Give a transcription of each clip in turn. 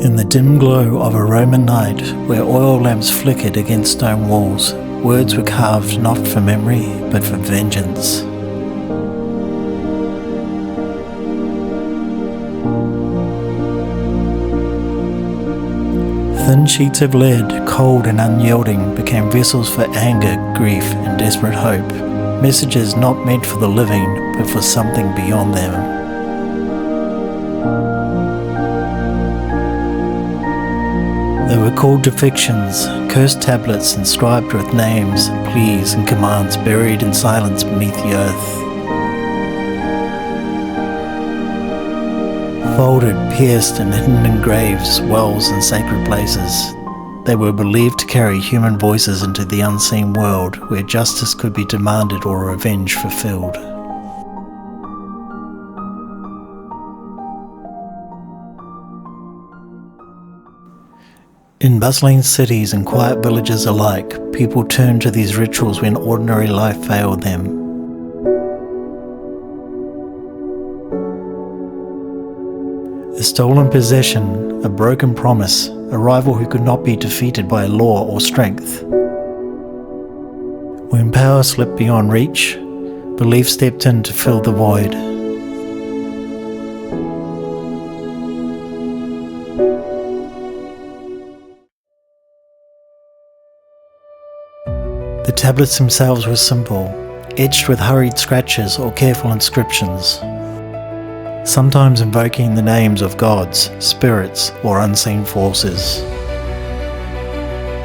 In the dim glow of a Roman night, where oil lamps flickered against stone walls, words were carved not for memory, but for vengeance. Thin sheets of lead, cold and unyielding, became vessels for anger, grief, and desperate hope. Messages not meant for the living, but for something beyond them. They were called depictions, cursed tablets inscribed with names, pleas, and commands buried in silence beneath the earth. Folded, pierced, and hidden in graves, wells, and sacred places, they were believed to carry human voices into the unseen world where justice could be demanded or revenge fulfilled. In bustling cities and quiet villages alike, people turned to these rituals when ordinary life failed them. A stolen possession, a broken promise, a rival who could not be defeated by law or strength. When power slipped beyond reach, belief stepped in to fill the void. The tablets themselves were simple, etched with hurried scratches or careful inscriptions, sometimes invoking the names of gods, spirits, or unseen forces.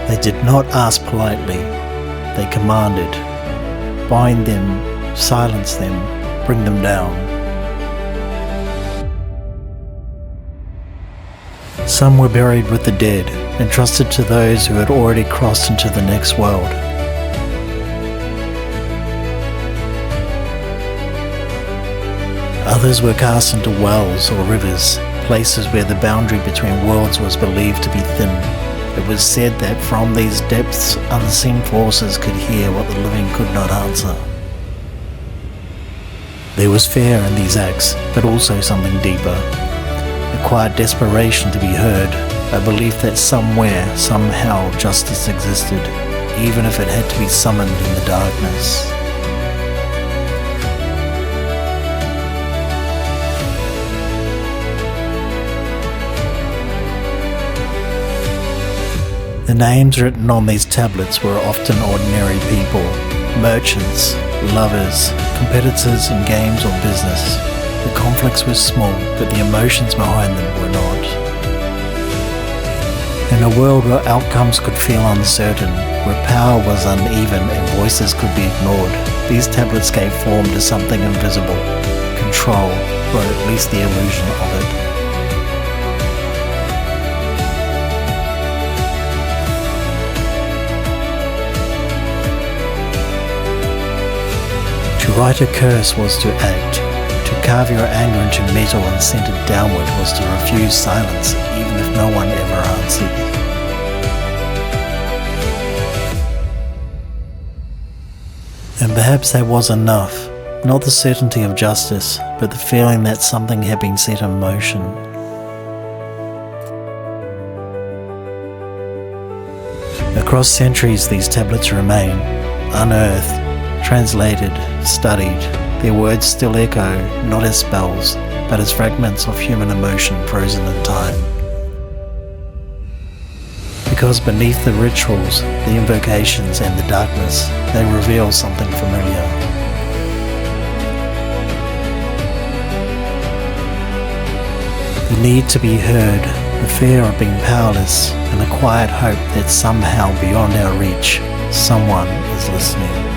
They did not ask politely, they commanded. Bind them, silence them, bring them down. Some were buried with the dead, entrusted to those who had already crossed into the next world. Others were cast into wells or rivers, places where the boundary between worlds was believed to be thin. It was said that from these depths unseen forces could hear what the living could not answer. There was fear in these acts, but also something deeper. A quiet desperation to be heard, a belief that somewhere, somehow, justice existed, even if it had to be summoned in the darkness. The names written on these tablets were often ordinary people, merchants, lovers, competitors in games or business. The conflicts were small, but the emotions behind them were not. In a world where outcomes could feel uncertain, where power was uneven and voices could be ignored, these tablets gave form to something invisible, control, or at least the illusion of it. To write a curse was to act. To carve your anger into metal and send it downward was to refuse silence, even if no one ever answered. And perhaps that was enough. Not the certainty of justice, but the feeling that something had been set in motion. Across centuries, these tablets remain, unearthed, translated, studied. Their words still echo, not as spells, but as fragments of human emotion frozen in time. Because beneath the rituals, the invocations, and the darkness, they reveal something familiar. The need to be heard, the fear of being powerless, and the quiet hope that somehow beyond our reach, someone is listening.